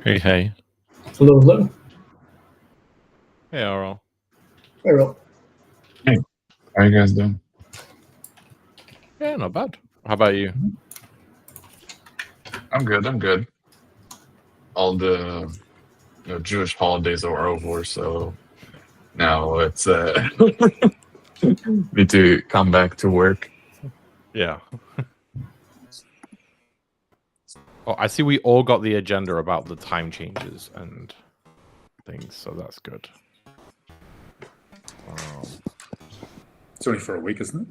Hey, hey. Hello, hello. Hey, Arl. Hey, Rob. Hey, how you guys doing? Yeah, not bad. How about you? I'm good. All the Jewish holidays are over, so now it's need to come back to work. Yeah. Oh, I see we all got the agenda about the time changes and things, so that's good. It's only for a week, isn't it?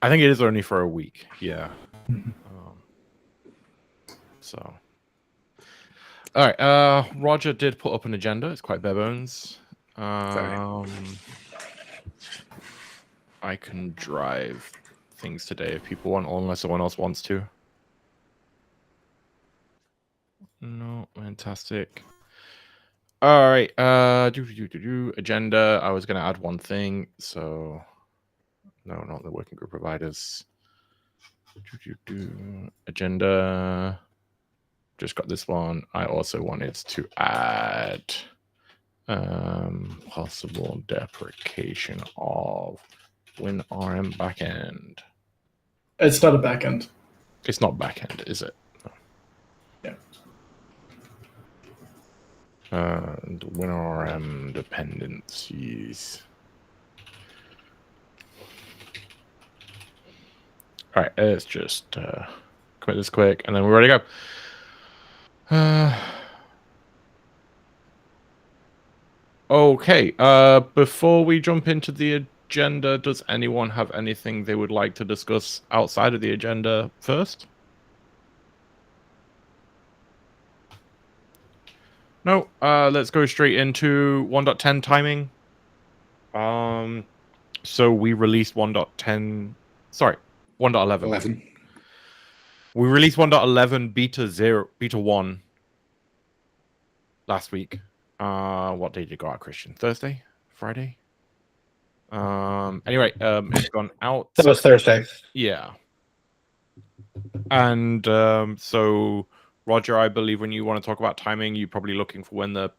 I think it is only for a week, yeah. So. All right, Roger did put up an agenda. It's quite bare bones. I can drive things today if people want, or unless someone else wants to. No, fantastic. All right, agenda. I was going to add one thing, so no, not the working group providers. Agenda. Just got this one. I also wanted to add possible deprecation of WinRM backend. It's not a backend. It's not backend, is it? No. Yeah. And WinRM dependencies. All right, let's just commit this quick, and then we're ready to go. Okay, before we jump into the agenda, does anyone have anything they would like to discuss outside of the agenda first? No, let's go straight into 1.10 timing. So we released 1.10, sorry, 1.11. 11. We released 1.11 beta 1 last week. What day did it go out, Christian? Thursday? Friday? Anyway, it's gone out. That was Thursday. Yeah. And so, Roger, I believe when you want to talk about timing, you're probably looking for when the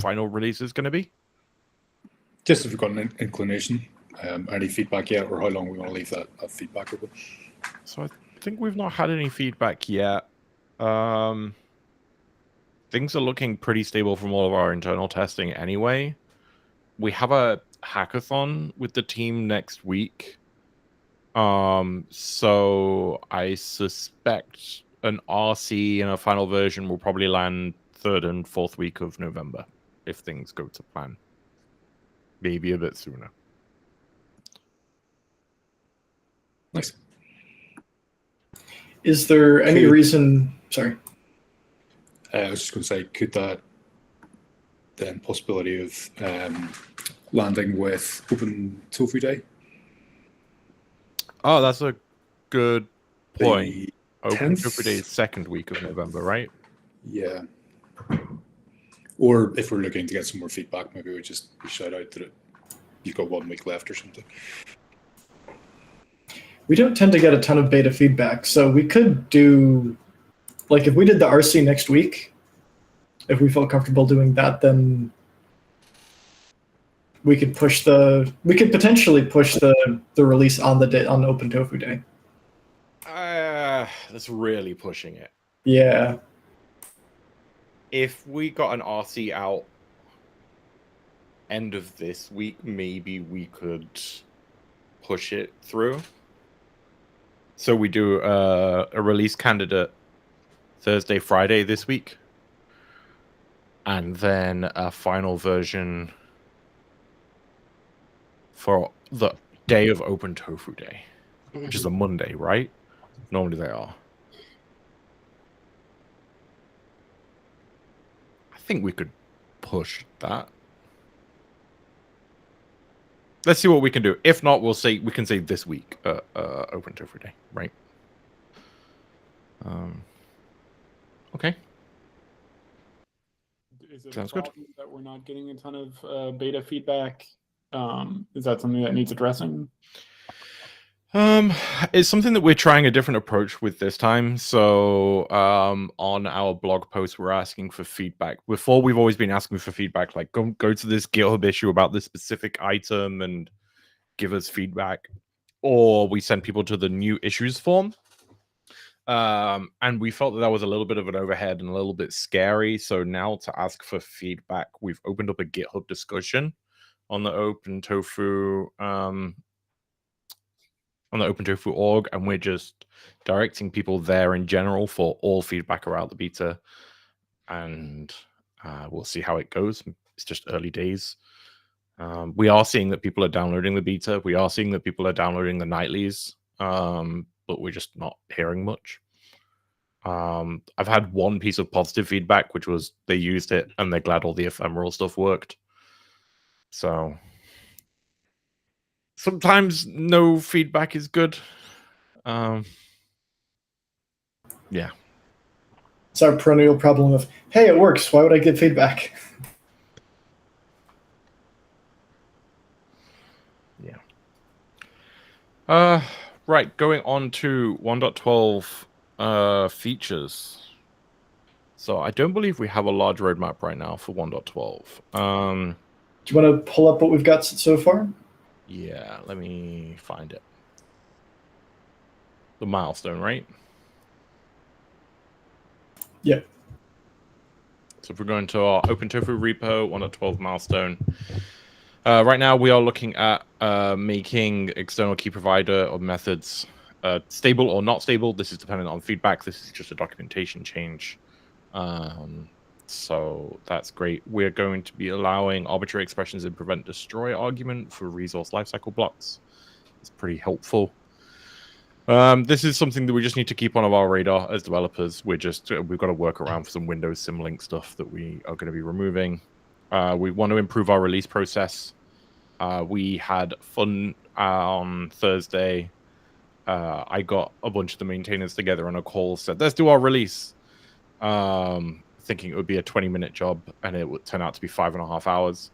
final release is going to be? Just if you've got an inclination, any feedback yet, or how long we want to leave that feedback open. So I think we've not had any feedback yet. Things are looking pretty stable from all of our internal testing anyway. We have a hackathon with the team next week. So I suspect an RC and a final version will probably land 3rd and 4th week of November if things go to plan. Maybe a bit sooner. Nice. Is there any reason? Sorry. I was just going to say, could that then possibility of landing with OpenTofu Day? Oh, that's a good point. The OpenTofu Day is 2nd week of November, right? Yeah. Or if we're looking to get some more feedback, maybe we just shout out that you've got 1 week left or something. We don't tend to get a ton of beta feedback, so we could do, like, if we did the RC next week, if we felt comfortable doing that, then we could potentially push the release on the day, on OpenTofu Day. That's really pushing it. Yeah. If we got an RC out end of this week, maybe we could push it through. So we do a release candidate Thursday, Friday this week, and then a final version for the day of OpenTofu Day, which is a Monday, right? Normally they are. I think we could push that. Let's see what we can do. If not, we can say this week, OpenTofu Day, right? Okay. Is it Sounds a problem that we're not getting a ton of beta feedback? Is that something that needs addressing? It's something that we're trying a different approach with this time. So, on our blog post, we're asking for feedback. Before, we've always been asking for feedback, like go to this GitHub issue about this specific item and give us feedback, or we send people to the new issues form. And we felt that was a little bit of an overhead and a little bit scary. So now to ask for feedback, we've opened up a GitHub discussion on the OpenTofu org, and we're just directing people there in general for all feedback around the beta, and we'll see how it goes. It's just early days. We are seeing that people are downloading the beta. We are seeing that people are downloading the nightlies, but we're just not hearing much. I've had one piece of positive feedback, which was they used it and they're glad all the ephemeral stuff worked. So sometimes no feedback is good. Yeah. It's our perennial problem of, hey, it works. Why would I give feedback? Yeah. Right. Going on to 1.12 features. So I don't believe we have a large roadmap right now for 1.12. Do you want to pull up what we've got so far? Yeah, let me find it. The milestone, right? Yeah. So if we're going to our OpenTofu repo, 1.12 milestone. Right now, we are looking at making external key provider or methods stable or not stable. This is dependent on feedback. This is just a documentation change. So that's great. We're going to be allowing arbitrary expressions in prevent destroy argument for resource lifecycle blocks. It's pretty helpful. This is something that we just need to keep on our radar as developers. We've got to work around for some Windows Symlink stuff that we are going to be removing. We want to improve our release process. We had fun on Thursday. I got a bunch of the maintainers together on a call, said, let's do our release. Thinking it would be a 20-minute job, and it would turn out to be 5.5 hours.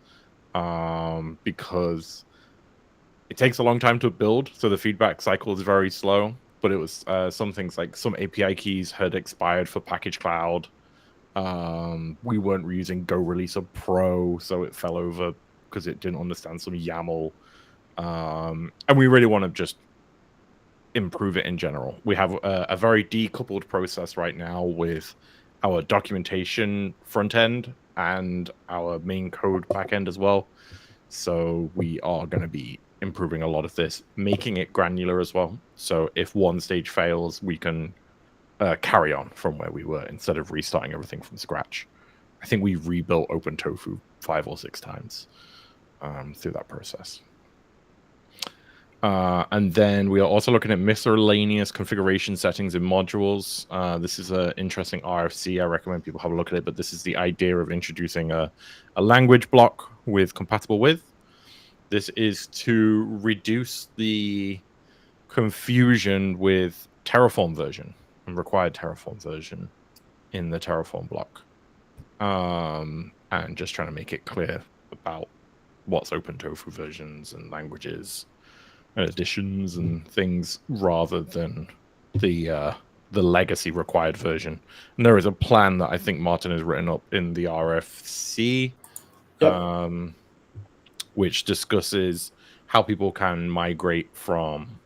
Because it takes a long time to build, so the feedback cycle is very slow. But it was some things like some API keys had expired for Package Cloud. We weren't using Go Releaser Pro, so it fell over because it didn't understand some YAML. And we really want to just improve it in general. We have a very decoupled process right now with our documentation front end and our main code back end as well. So we are going to be improving a lot of this, making it granular as well. So if one stage fails, we can carry on from where we were instead of restarting everything from scratch. I think we rebuilt OpenTofu 5 or 6 times through that process. And then we are also looking at miscellaneous configuration settings in modules. This is an interesting RFC. I recommend people have a look at it, but this is the idea of introducing a language block with compatible with. This is to reduce the confusion with Terraform version and required Terraform version in the Terraform block. And just trying to make it clear about what's OpenTofu versions and languages and additions and things rather than the legacy required version. And there is a plan that I think Martin has written up in the RFC, Yep. which discusses how people can migrate from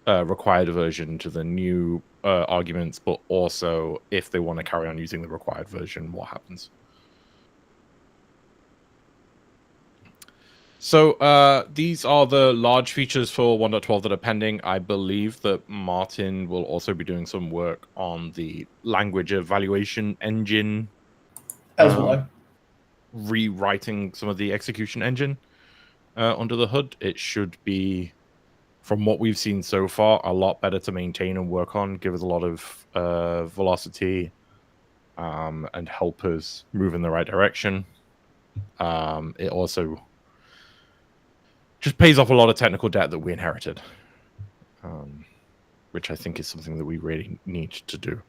required version to the new arguments, but also if they want to carry on using the required version, what happens. So these are the large features for 1.12 that are pending. I believe that Martin will also be doing some work on the language evaluation engine. As will I. Rewriting some of the execution engine under the hood. It should be, from what we've seen so far, a lot better to maintain and work on, give us a lot of velocity, and help us move in the right direction. It also just pays off a lot of technical debt that we inherited, which I think is something that we really need to do.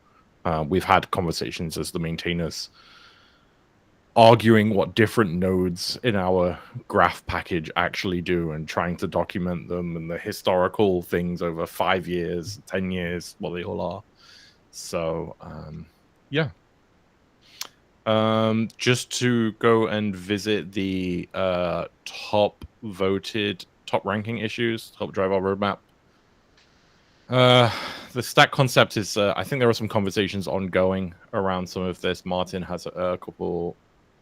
We've had conversations as the maintainers arguing what different nodes in our graph package actually do and trying to document them and the historical things over 5 years, 10 years, what they all are. So, yeah. Just to go and visit the top ranking issues, help drive our roadmap. The stack concept is, I think there are some conversations ongoing around some of this. Martin has a couple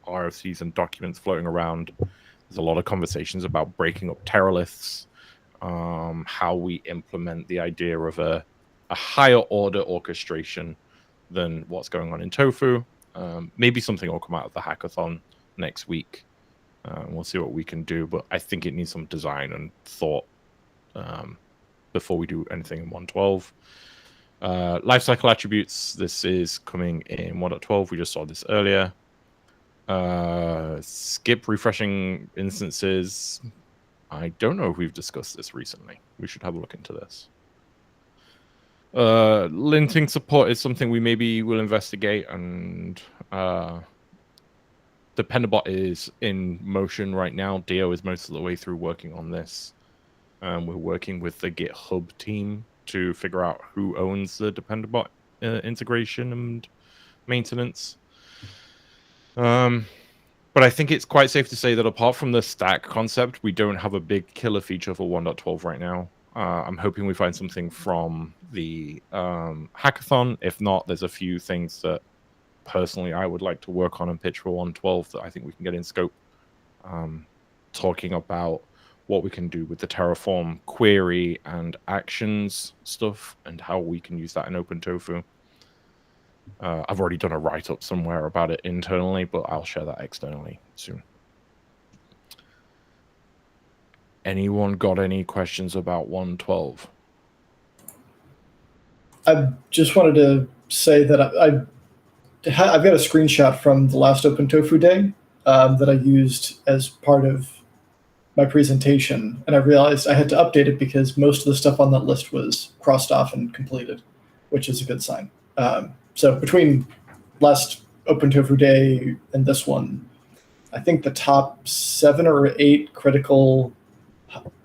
RFCs and documents floating around. There's a lot of conversations about breaking up teraliths, how we implement the idea of a higher order orchestration than what's going on in Tofu. Maybe something will come out of the hackathon next week. We'll see what we can do, but I think it needs some design and thought before we do anything in 1.12. Lifecycle attributes, this is coming in 1.12. We just saw this earlier. Skip refreshing instances. I don't know if we've discussed this recently. We should have a look into this. Linting support is something we maybe will investigate, and Dependabot is in motion right now. Dio is most of the way through working on this. We're working with the GitHub team to figure out who owns the Dependabot integration and maintenance. But I think it's quite safe to say that apart from the stack concept, we don't have a big killer feature for 1.12 right now. I'm hoping we find something from the hackathon. If not, there's a few things that personally I would like to work on and pitch for 1.12 that I think we can get in scope. Talking about what we can do with the Terraform query and actions stuff and how we can use that in OpenTofu. I've already done a write-up somewhere about it internally, but I'll share that externally soon. Anyone got any questions about 1.12? I just wanted to say that I've got a screenshot from the last OpenTofu day that I used as part of my presentation, and I realized I had to update it because most of the stuff on that list was crossed off and completed, which is a good sign. So between last OpenTofu day and this one, I think the top 7 or 8 critical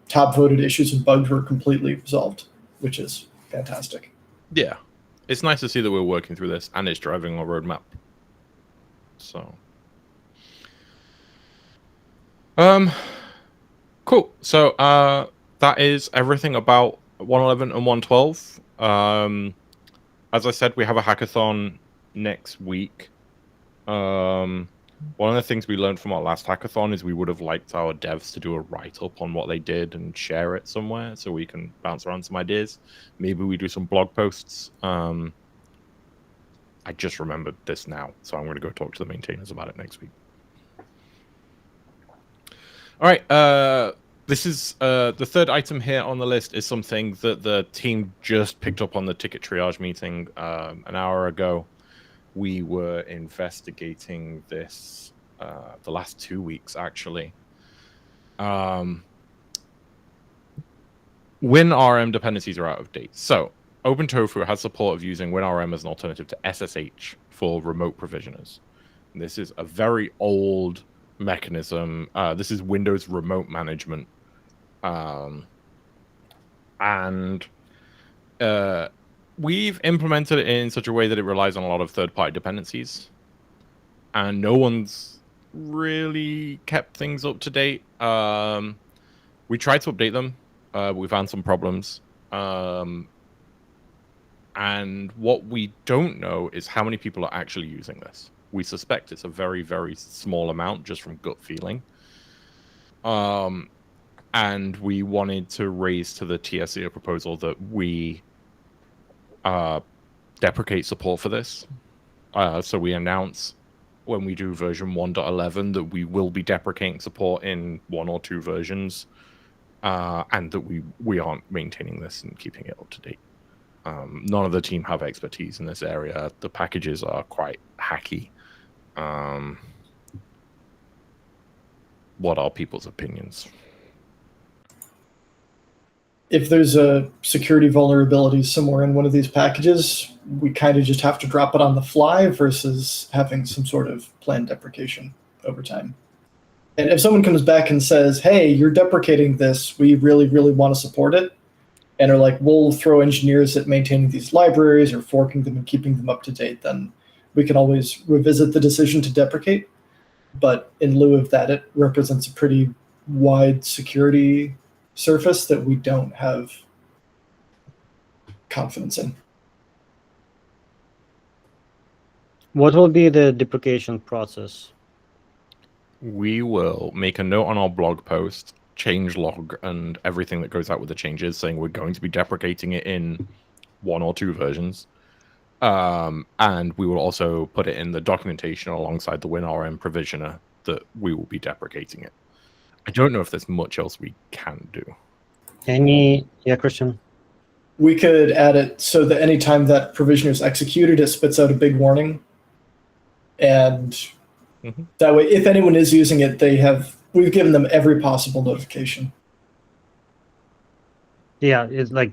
top voted issues and bugs were completely resolved, which is fantastic. Yeah, it's nice to see that we're working through this and it's driving our roadmap. So, cool. So, that is everything about 1.11 and 1.12. As I said, we have a hackathon next week. One of the things we learned from our last hackathon is we would have liked our devs to do a write-up on what they did and share it somewhere so we can bounce around some ideas. Maybe we do some blog posts. I just remembered this now, so I'm going to go talk to the maintainers about it next week. All right. This is the third item here on the list is something that the team just picked up on the ticket triage meeting an hour ago. We were investigating this the last 2 weeks, actually. WinRM dependencies are out of date. So OpenTofu has support of using WinRM as an alternative to SSH for remote provisioners. And this is a very old mechanism. This is Windows remote management. We've implemented it in such a way that it relies on a lot of third-party dependencies, and no one's really kept things up to date. We tried to update them. We found some problems. And what we don't know is how many people are actually using this. We suspect it's a very, very small amount just from gut feeling. And we wanted to raise to the TSC a proposal that we deprecate support for this. So we announce when we do version 1.11 that we will be deprecating support in 1 or 2 versions, and that we aren't maintaining this and keeping it up to date. None of the team have expertise in this area. The packages are quite hacky. What are people's opinions? if there's a security vulnerability somewhere in one of these packages, we kind of just have to drop it on the fly versus having some sort of planned deprecation over time. And if someone comes back and says, hey, you're deprecating this, we really, really want to support it, and are like, we'll throw engineers at maintaining these libraries or forking them and keeping them up to date, then we can always revisit the decision to deprecate. But in lieu of that, it represents a pretty wide security surface that we don't have confidence in. What will be the deprecation process? We will make a note on our blog post, change log, and everything that goes out with the changes, saying we're going to be deprecating it in 1 or 2 versions. And we will also put it in the documentation alongside the WinRM provisioner that we will be deprecating it. I don't know if there's much else we can do. Yeah, Christian? We could add it so that anytime that provisioner is executed, it spits out a big warning. And that way, if anyone is using it, we've given them every possible notification. Yeah, it's like,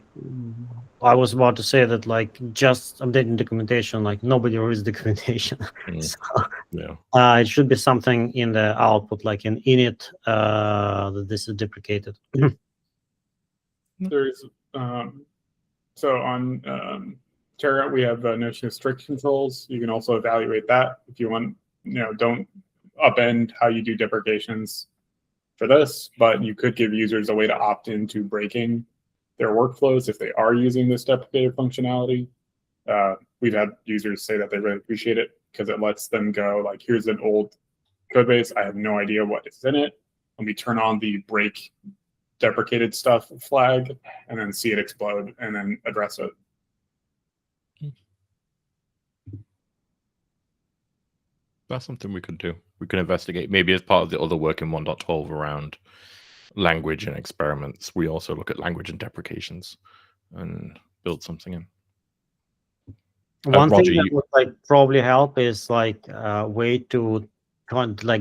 I was about to say that, like, just updating documentation, like, nobody reads documentation. So, yeah. It should be something in the output, like in init, that this is deprecated. There's so on Terra we have a notion of strict controls. You can also evaluate that if you want. Don't upend how you do deprecations for this, but you could give users a way to opt into breaking their workflows if they are using this deprecated functionality. We've had users say that they really appreciate it because it lets them go, like, here's an old code base, I have no idea what is in it. Let me turn on the break deprecated stuff flag and then see it explode and then address it. That's something we could do. We can investigate. Maybe as part of the other work in 1.12 around language and experiments, we also look at language and deprecations and build something in. One Roger, thing that would probably help is a way to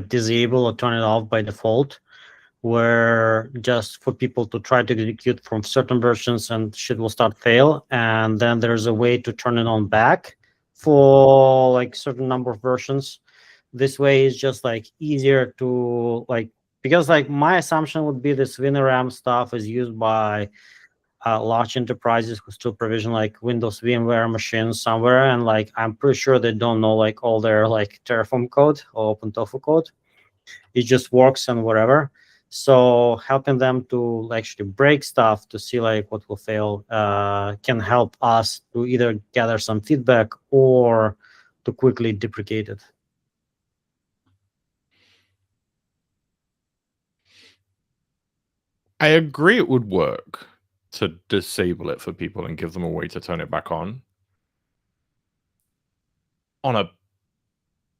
disable or turn it off by default, where just for people to try to execute from certain versions and shit will start fail, and then there's a way to turn it on back for certain number of versions. This way is just easier to because my assumption would be this WinRM stuff is used by large enterprises who still provision Windows VMware machines somewhere, and I'm pretty sure they don't know all their Terraform code or OpenTofu code. It just works and whatever. So helping them to actually break stuff to see what will fail can help us to either gather some feedback or to quickly deprecate it. I agree it would work to disable it for people and give them a way to turn it back on. On a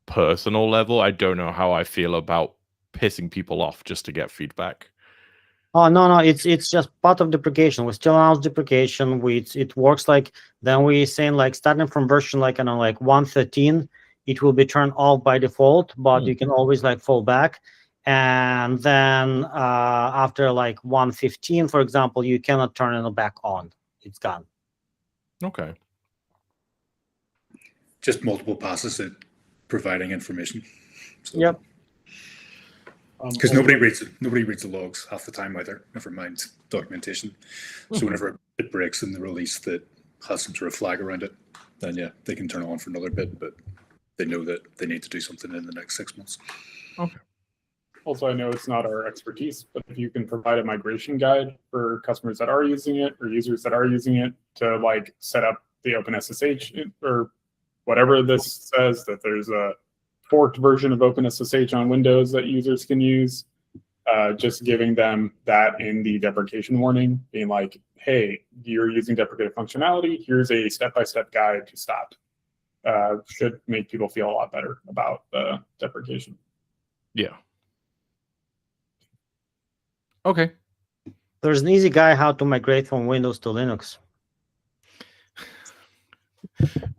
personal level, I don't know how I feel about pissing people off just to get feedback. Oh no, it's just part of deprecation. We still announce deprecation. It works then we saying starting from version 1.13, it will be turned off by default, but you can always fall back. And then after 1.15, for example, you cannot turn it back on. It's gone. Okay. Just multiple passes at providing information. So. Yep. Because nobody reads the logs half the time either. Never mind documentation. So whenever it breaks in the release that has some sort of flag around it, then yeah, they can turn it on for another bit, but they know that they need to do something in the next 6 months. Okay. Also, I know it's not our expertise, but if you can provide a migration guide for customers that are using it or users that are using it to set up the OpenSSH or whatever this says, that there's a forked version of OpenSSH on Windows that users can use, just giving them that in the deprecation warning, being like, hey, you're using deprecated functionality, here's a step-by-step guide to stop. Should make people feel a lot better about the deprecation. Yeah. Okay. There's an easy guide how to migrate from Windows to Linux.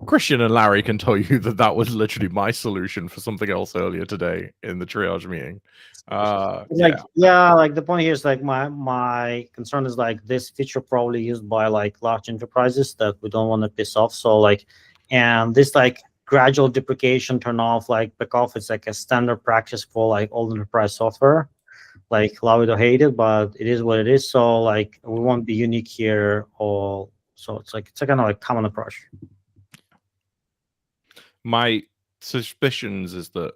Christian and Larry can tell you that that was literally my solution for something else earlier today in the triage meeting. Like the point here is like my concern is like this feature probably used by like large enterprises that we don't want to piss off. So like, and this like gradual deprecation turn off like back off, it's like a standard practice for like all enterprise software. Like love it or hate it, but it is what it is. So like we won't be unique here, or so it's a kind of like common approach. My suspicions is that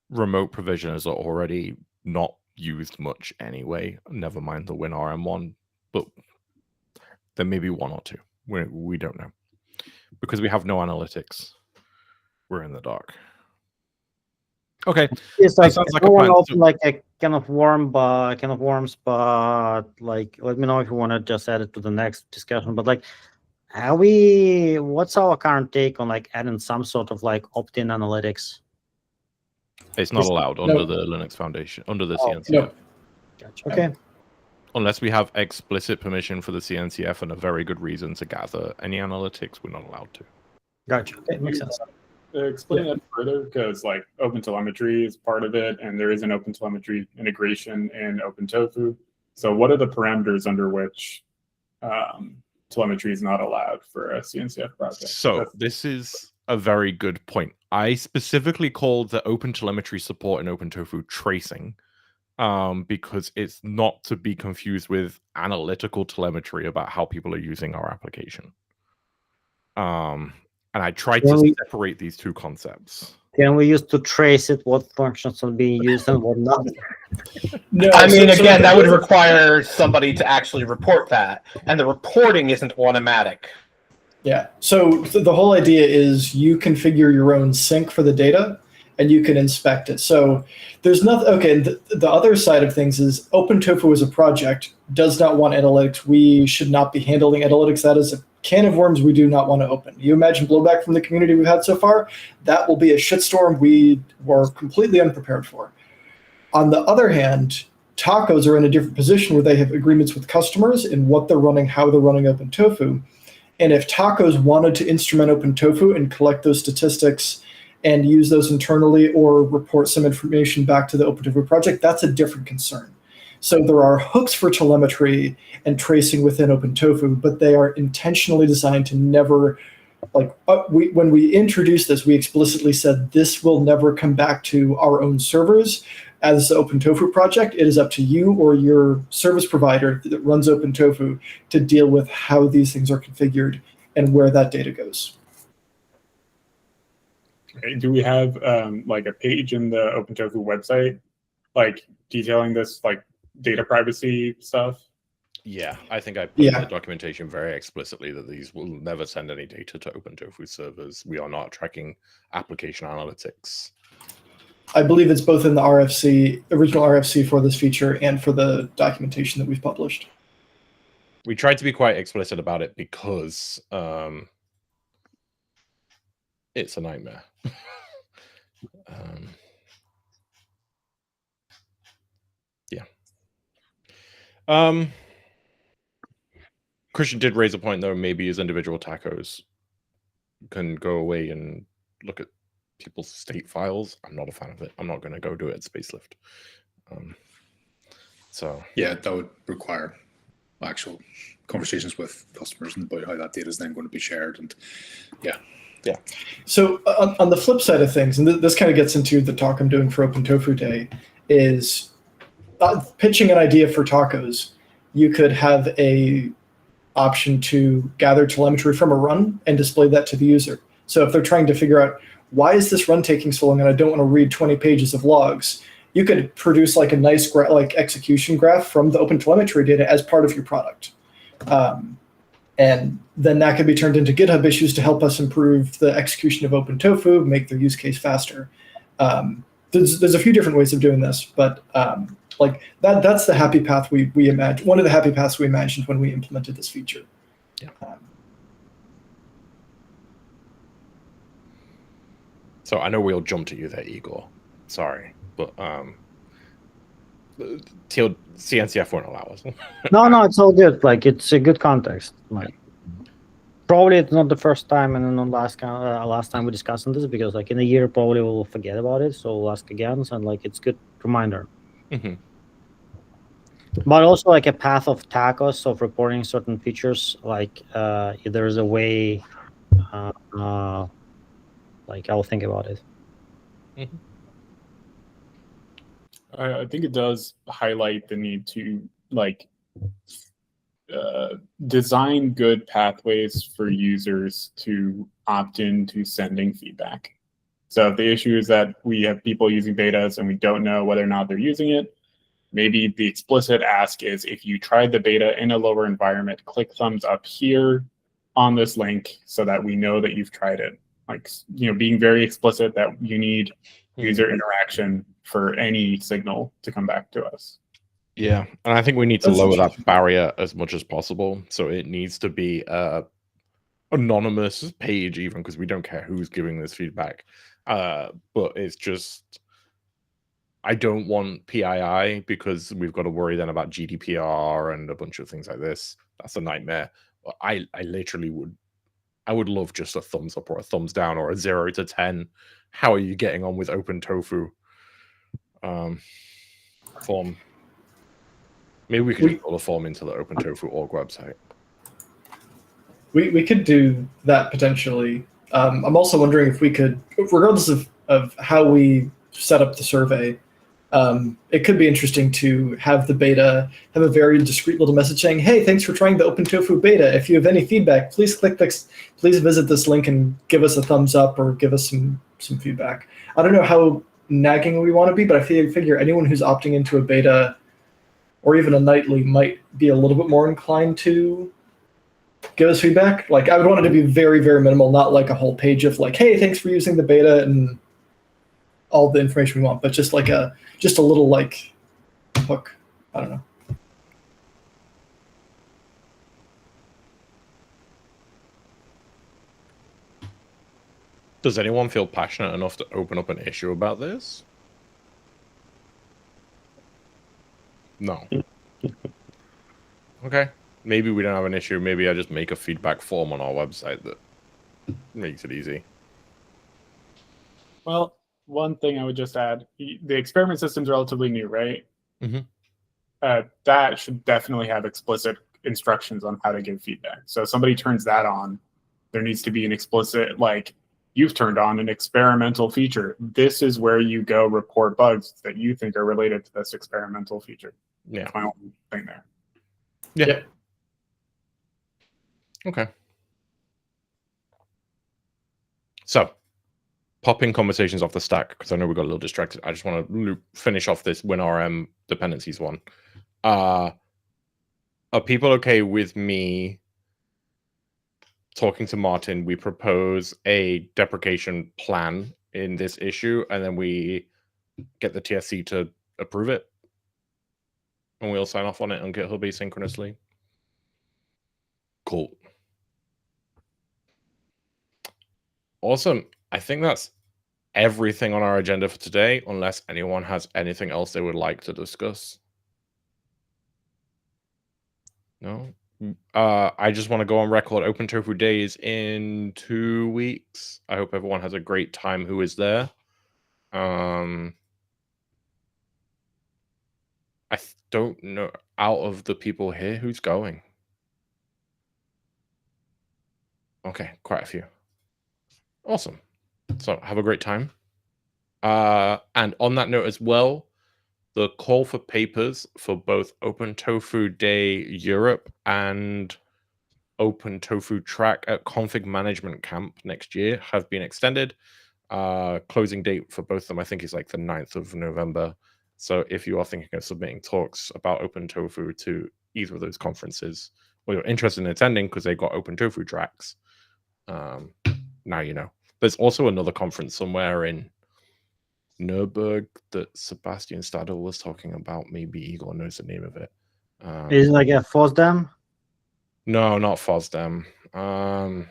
remote provisioners are already not used much anyway. Never mind the WinRM1, but there may be one or two. We don't know because we have no analytics. We're in the dark. Okay, It's like sounds like I a plan. open like a can of worms, but like let me know if you want to just add it to the next discussion. But like, what's our current take on like adding some sort of like opt-in analytics? It's not allowed under the Linux Foundation, under the CNCF. No. Gotcha. Okay. Unless we have explicit permission for the CNCF and a very good reason to gather any analytics, we're not allowed to. Gotcha. Okay, makes sense. Explain that further, because like OpenTelemetry is part of it, and there is an OpenTelemetry integration in OpenTofu. So what are the parameters under which telemetry is not allowed for a CNCF project? So this is a very good point. I specifically called the OpenTelemetry support in OpenTofu tracing because it's not to be confused with analytical telemetry about how people are using our application. And I tried to separate these two concepts. Can we use to trace it what functions are being used and what not? No, I mean, again, that would require somebody to actually report that, and the reporting isn't automatic. Yeah. So the whole idea is you configure your own sync for the data, and you can inspect it. So there's nothing. Okay. The other side of things is OpenTofu as a project does not want analytics. We should not be handling analytics. That is a can of worms we do not want to open. You imagine blowback from the community we've had so far? That will be a shitstorm we were completely unprepared for. On the other hand, tacos are in a different position where they have agreements with customers in what they're running, how they're running OpenTofu. And if tacos wanted to instrument OpenTofu and collect those statistics and use those internally or report some information back to the OpenTofu project, that's a different concern. So there are hooks for telemetry and tracing within OpenTofu, but they are intentionally designed to never, like when we introduced this, we explicitly said this will never come back to our own servers as the OpenTofu project. It is up to you or your service provider that runs OpenTofu to deal with how these things are configured and where that data goes. Okay. Do we have like a page in the OpenTofu website, like detailing this like data privacy stuff? Yeah, I think I put in the documentation very explicitly that these will never send any data to OpenTofu servers. We are not tracking application analytics. I believe it's both in the original RFC for this feature and for the documentation that we've published. We tried to be quite explicit about it because it's a nightmare. Christian did raise a point, though. Maybe as individual tacos can go away and look at people's state files. I'm not a fan of it. I'm not going to go do it at Spacelift. So yeah, that would require actual conversations with customers about how that data is then going to be shared. And yeah. So on the flip side of things, and this kind of gets into the talk I'm doing for OpenTofu Day, is pitching an idea for tacos. You could have a option to gather telemetry from a run and display that to the user. So if they're trying to figure out why is this run taking so long and I don't want to read 20 pages of logs, you could produce like a nice execution graph from the OpenTelemetry data as part of your product. And then that could be turned into GitHub issues to help us improve the execution of OpenTofu, make their use case faster. There's a few different ways of doing this, but like that's the happy path we imagined. One of the happy paths we imagined when we implemented this feature. Yeah. So I know we'll jump to you there, Igor. Sorry, but CNCF won't allow us. No, it's all good. Like it's a good context. Like Probably it's not the first time and not last time we discussed this, because like in a year probably we'll forget about it. So we'll ask again, and like it's good reminder. Mhm. But also like a path of tacos of reporting certain features, like if there is a way, like I'll think about it. I think it does highlight the need to like design good pathways for users to opt in to sending feedback. So if the issue is that we have people using betas and we don't know whether or not they're using it, maybe the explicit ask is, if you tried the beta in a lower environment, click thumbs up here on this link so that we know that you've tried it. Like, being very explicit that you need user interaction for any signal to come back to us. Yeah, and I think we need to That's lower that interesting. barrier as much as possible. So it needs to be anonymous page, even, because we don't care who's giving this feedback. But it's just, I don't want PII, because we've got to worry then about GDPR and a bunch of things like this. That's a nightmare. I literally would love just a thumbs up or a thumbs down or a 0 to 10. How are you getting on with OpenTofu? Form. Maybe we could just pull a form into the OpenTofu org website. We could do that potentially. I'm also wondering if we could, regardless of how we set up the survey, it could be interesting to have the beta have a very discreet little message saying, "Hey, thanks for trying the OpenTofu beta. If you have any feedback, please click this. Please visit this link and give us a thumbs up or give us some feedback." I don't know how nagging we want to be, but I figure anyone who's opting into a beta or even a nightly might be a little bit more inclined to give us feedback. Like, I would want it to be very, very minimal, not like a whole page of like, "Hey, thanks for using the beta," and all the information we want, but just like a little like hook. I don't know. Does anyone feel passionate enough to open up an issue about this? No. Okay. Maybe we don't have an issue. Maybe I just make a feedback form on our website that makes it easy. Well, one thing I would just add, the experiment system's relatively new, right? Mhm. That should definitely have explicit instructions on how to give feedback. So if somebody turns that on, there needs to be an explicit, like, you've turned on an experimental feature. This is where you go report bugs that you think are related to this experimental feature. Yeah. That's my only thing there. Yeah. Yep. Okay. So, popping conversations off the stack, because I know we got a little distracted. I just want to finish off this WinRM dependencies one. Are people okay with me talking to Martin? We propose a deprecation plan in this issue, and then we get the TSC to approve it, and we'll sign off on it on GitHub asynchronously. Cool. Awesome. I think that's everything on our agenda for today, unless anyone has anything else they would like to discuss. No? I just want to go on record. OpenTofu Day is in 2 weeks. I hope everyone has a great time who is there. I don't know, out of the people here, who's going? Okay, quite a few. Awesome. So have a great time. And on that note as well, the call for papers for both OpenTofu Day Europe and OpenTofu Track at Config Management Camp next year have been extended. Closing date for both of them, I think, is like the 9th of November. So if you are thinking of submitting talks about OpenTofu to either of those conferences, or you're interested in attending because they got OpenTofu tracks, now you know. There's also another conference somewhere in Nuremberg that Sebastian Stadel was talking about. Maybe Igor knows the name of it. Is it like a FOSDEM? No, not FOSDEM. I'll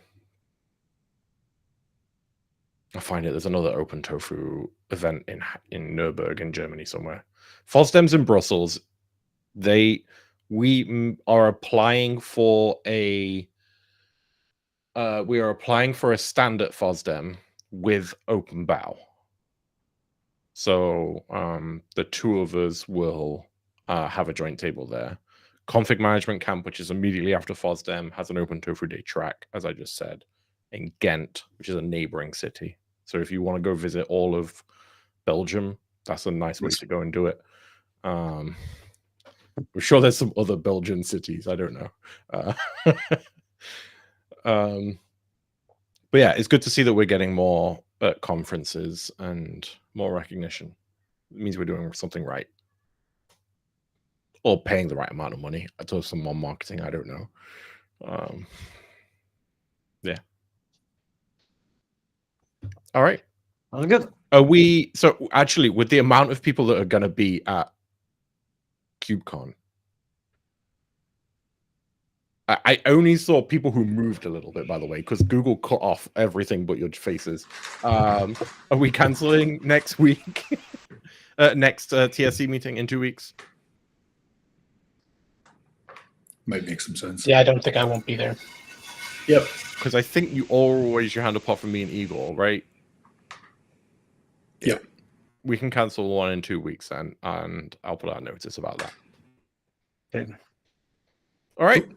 find it. There's another OpenTofu event in Nuremberg in Germany somewhere. FOSDEM's in Brussels. We are applying for a we are applying for a stand at FOSDEM with OpenBow. So the two of us will have a joint table there. Config Management Camp, which is immediately after FOSDEM, has an OpenTofu Day track, as I just said, in Ghent, which is a neighboring city. So if you want to go visit all of Belgium, that's a nice way to go and do it. I'm sure there's some other Belgian cities. I don't know. But yeah, it's good to see that we're getting more at conferences and more recognition. It means we're doing something right. Or paying the right amount of money. I told some more marketing, I don't know. Yeah. All right. That's good. Are we so actually with the amount of people that are gonna be at KubeCon? I only saw people who moved a little bit, by the way, because Google cut off everything but your faces. Are we canceling next week? Next TSC meeting in 2 weeks? Might make some sense. Yeah, I don't think I won't be there. Yep. Because I think you all raise your hand apart from me and Igor, right? Yep. We can cancel one in 2 weeks then, and I'll put out a notice about that. Okay. All right.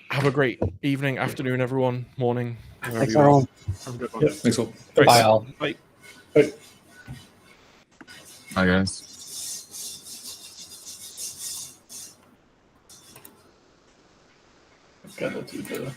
Have a great evening, afternoon, everyone, morning. Thanks, everyone. Have a good one. Yep. Thanks all. Bye, all. Bye. Hi guys. I've got to do the